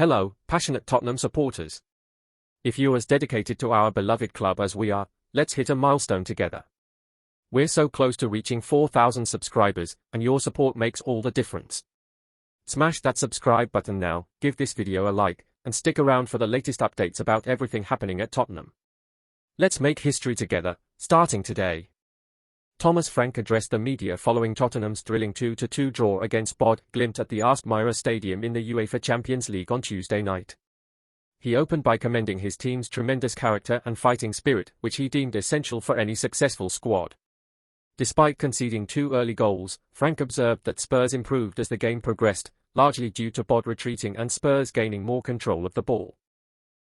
Hello, passionate Tottenham supporters. If you're as dedicated to our beloved club as we are, let's hit a milestone together. We're so close to reaching 4,000 subscribers, and your support makes all the difference. Smash that subscribe button now, give this video a like, and stick around for the latest updates about everything happening at Tottenham. Let's make history together, starting today. Thomas Frank addressed the media following Tottenham's thrilling 2-2 draw against Bod Glimt at the HOTSPUR Stadium in the UEFA Champions League on Tuesday night. He opened by commending his team's tremendous character and fighting spirit, which he deemed essential for any successful squad. Despite conceding 2 early goals, Frank observed that Spurs improved as the game progressed, largely due to Bod retreating and Spurs gaining more control of the ball.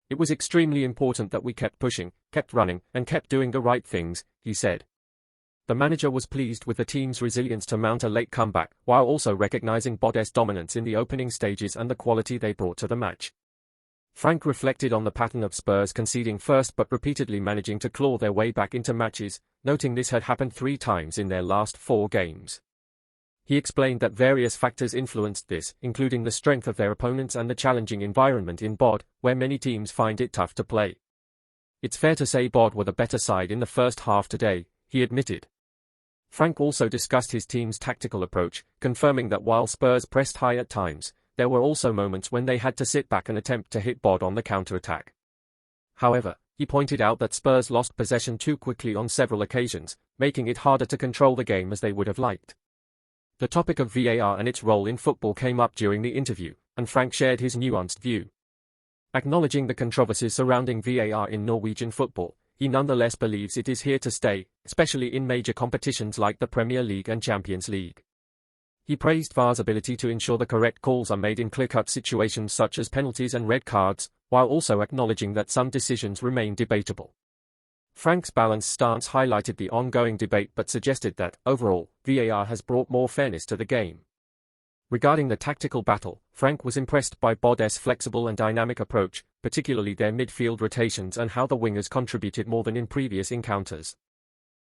It was extremely important that we kept pushing, kept running, and kept doing the right things, he said. The manager was pleased with the team's resilience to mount a late comeback, while also recognizing Bod's dominance in the opening stages and the quality they brought to the match. Frank reflected on the pattern of Spurs conceding first but repeatedly managing to claw their way back into matches, noting this had happened 3 times in their last 4 games. He explained that various factors influenced this, including the strength of their opponents and the challenging environment in Bod, where many teams find it tough to play. It's fair to say Bod were the better side in the first half today, he admitted. Frank also discussed his team's tactical approach, confirming that while Spurs pressed high at times, there were also moments when they had to sit back and attempt to hit Bod on the counter-attack. However, he pointed out that Spurs lost possession too quickly on several occasions, making it harder to control the game as they would have liked. The topic of VAR and its role in football came up during the interview, and Frank shared his nuanced view. Acknowledging the controversies surrounding VAR in Norwegian football, he nonetheless believes it is here to stay, especially in major competitions like the Premier League and Champions League. He praised VAR's ability to ensure the correct calls are made in clear-cut situations such as penalties and red cards, while also acknowledging that some decisions remain debatable. Frank's balanced stance highlighted the ongoing debate but suggested that, overall, VAR has brought more fairness to the game. Regarding the tactical battle, Frank was impressed by Bod's flexible and dynamic approach, particularly their midfield rotations and how the wingers contributed more than in previous encounters.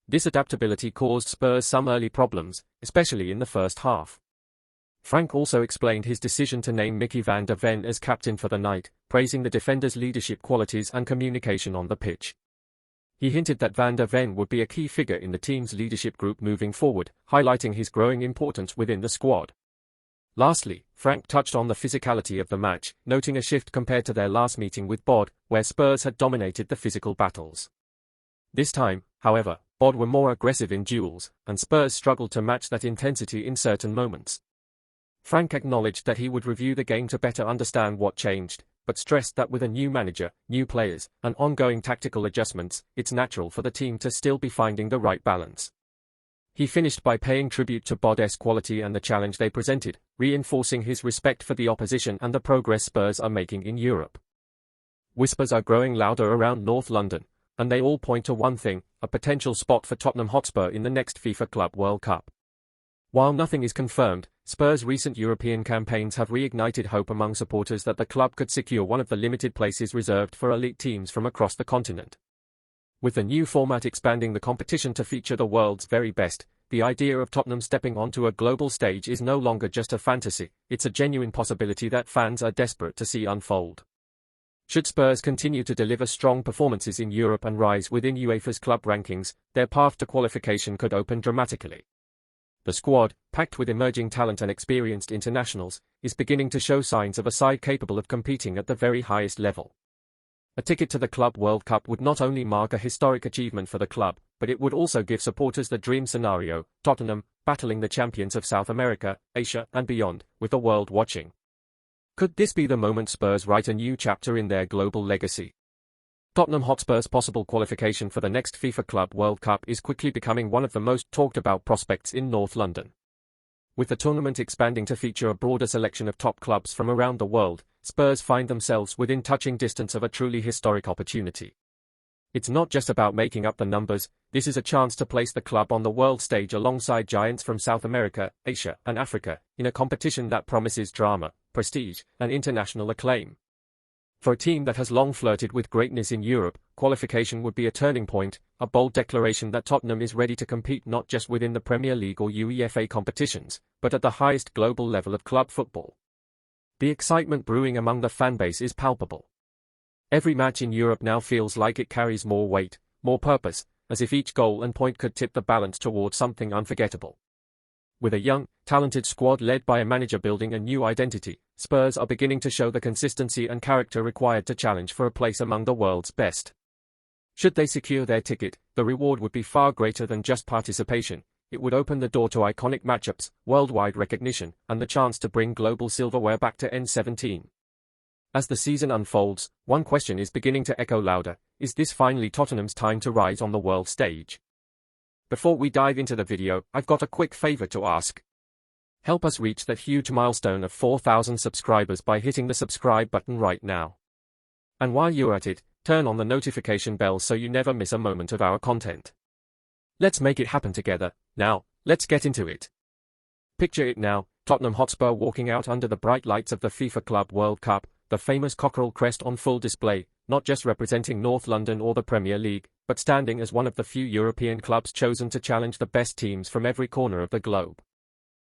This adaptability caused Spurs some early problems, especially in the first half. Frank also explained his decision to name Mickey van der Ven as captain for the night, praising the defender's leadership qualities and communication on the pitch. He hinted that Van der Ven would be a key figure in the team's leadership group moving forward, highlighting his growing importance within the squad. Lastly, Frank touched on the physicality of the match, noting a shift compared to their last meeting with Bod, where Spurs had dominated the physical battles. This time, however, Bod were more aggressive in duels, and Spurs struggled to match that intensity in certain moments. Frank acknowledged that he would review the game to better understand what changed, but stressed that with a new manager, new players, and ongoing tactical adjustments, it's natural for the team to still be finding the right balance. He finished by paying tribute to Bod's quality and the challenge they presented, reinforcing his respect for the opposition and the progress Spurs are making in Europe. Whispers are growing louder around North London, and they all point to one thing: a potential spot for Tottenham Hotspur in the next FIFA Club World Cup. While nothing is confirmed, Spurs' recent European campaigns have reignited hope among supporters that the club could secure one of the limited places reserved for elite teams from across the continent. With the new format expanding the competition to feature the world's very best, the idea of Tottenham stepping onto a global stage is no longer just a fantasy, it's a genuine possibility that fans are desperate to see unfold. Should Spurs continue to deliver strong performances in Europe and rise within UEFA's club rankings, their path to qualification could open dramatically. The squad, packed with emerging talent and experienced internationals, is beginning to show signs of a side capable of competing at the very highest level. A ticket to the Club World Cup would not only mark a historic achievement for the club, but it would also give supporters the dream scenario: Tottenham, battling the champions of South America, Asia, and beyond, with the world watching. Could this be the moment Spurs write a new chapter in their global legacy? Tottenham Hotspur's possible qualification for the next FIFA Club World Cup is quickly becoming one of the most talked-about prospects in North London. With the tournament expanding to feature a broader selection of top clubs from around the world, Spurs find themselves within touching distance of a truly historic opportunity. It's not just about making up the numbers, this is a chance to place the club on the world stage alongside giants from South America, Asia, and Africa, in a competition that promises drama, prestige, and international acclaim. For a team that has long flirted with greatness in Europe, qualification would be a turning point, a bold declaration that Tottenham is ready to compete not just within the Premier League or UEFA competitions, but at the highest global level of club football. The excitement brewing among the fanbase is palpable. Every match in Europe now feels like it carries more weight, more purpose, as if each goal and point could tip the balance towards something unforgettable. With a young, talented squad led by a manager building a new identity, Spurs are beginning to show the consistency and character required to challenge for a place among the world's best. Should they secure their ticket, the reward would be far greater than just participation. It would open the door to iconic matchups, worldwide recognition, and the chance to bring global silverware back to N17. As the season unfolds, one question is beginning to echo louder: is this finally Tottenham's time to rise on the world stage? Before we dive into the video, I've got a quick favor to ask. Help us reach that huge milestone of 4,000 subscribers by hitting the subscribe button right now. And while you're at it, turn on the notification bell so you never miss a moment of our content. Let's make it happen together. Now, let's get into it. Picture it now, Tottenham Hotspur walking out under the bright lights of the FIFA Club World Cup, the famous cockerel crest on full display, not just representing North London or the Premier League, but standing as one of the few European clubs chosen to challenge the best teams from every corner of the globe.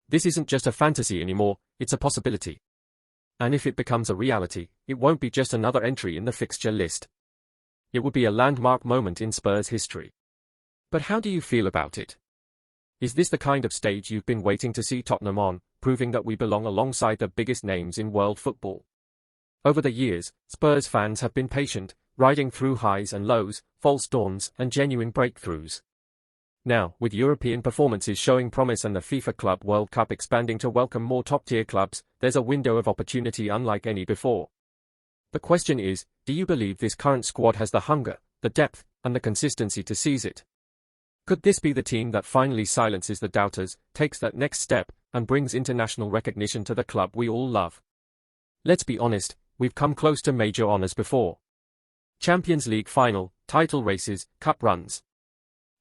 This isn't just a fantasy anymore, it's a possibility. And if it becomes a reality, it won't be just another entry in the fixture list. It would be a landmark moment in Spurs history. But how do you feel about it? Is this the kind of stage you've been waiting to see Tottenham on, proving that we belong alongside the biggest names in world football? Over the years, Spurs fans have been patient, riding through highs and lows, false dawns, and genuine breakthroughs. Now, with European performances showing promise and the FIFA Club World Cup expanding to welcome more top-tier clubs, there's a window of opportunity unlike any before. The question is, do you believe this current squad has the hunger, the depth, and the consistency to seize it? Could this be the team that finally silences the doubters, takes that next step, and brings international recognition to the club we all love? Let's be honest, we've come close to major honors before. Champions League final, title races, cup runs.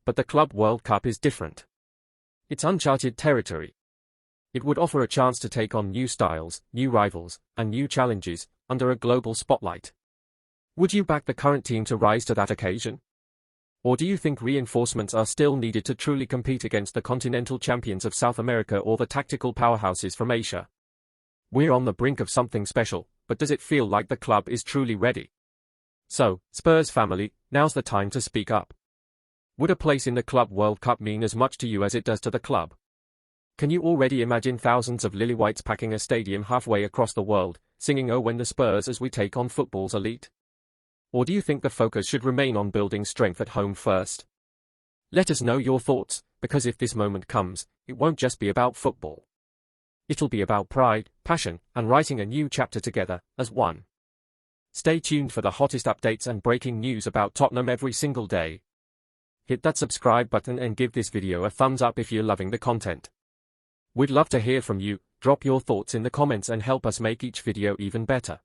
But the Club World Cup is different. It's uncharted territory. It would offer a chance to take on new styles, new rivals, and new challenges, under a global spotlight. Would you back the current team to rise to that occasion? Or do you think reinforcements are still needed to truly compete against the continental champions of South America or the tactical powerhouses from Asia? We're on the brink of something special, but does it feel like the club is truly ready? So, Spurs family, now's the time to speak up. Would a place in the Club World Cup mean as much to you as it does to the club? Can you already imagine thousands of lily whites packing a stadium halfway across the world, singing "Oh when the Spurs" as we take on football's elite? Or do you think the focus should remain on building strength at home first? Let us know your thoughts, because if this moment comes, it won't just be about football. It'll be about pride, passion, and writing a new chapter together, as one. Stay tuned for the hottest updates and breaking news about Tottenham every single day. Hit that subscribe button and give this video a thumbs up if you're loving the content. We'd love to hear from you, drop your thoughts in the comments and help us make each video even better.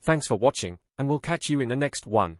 Thanks for watching, and we'll catch you in the next one.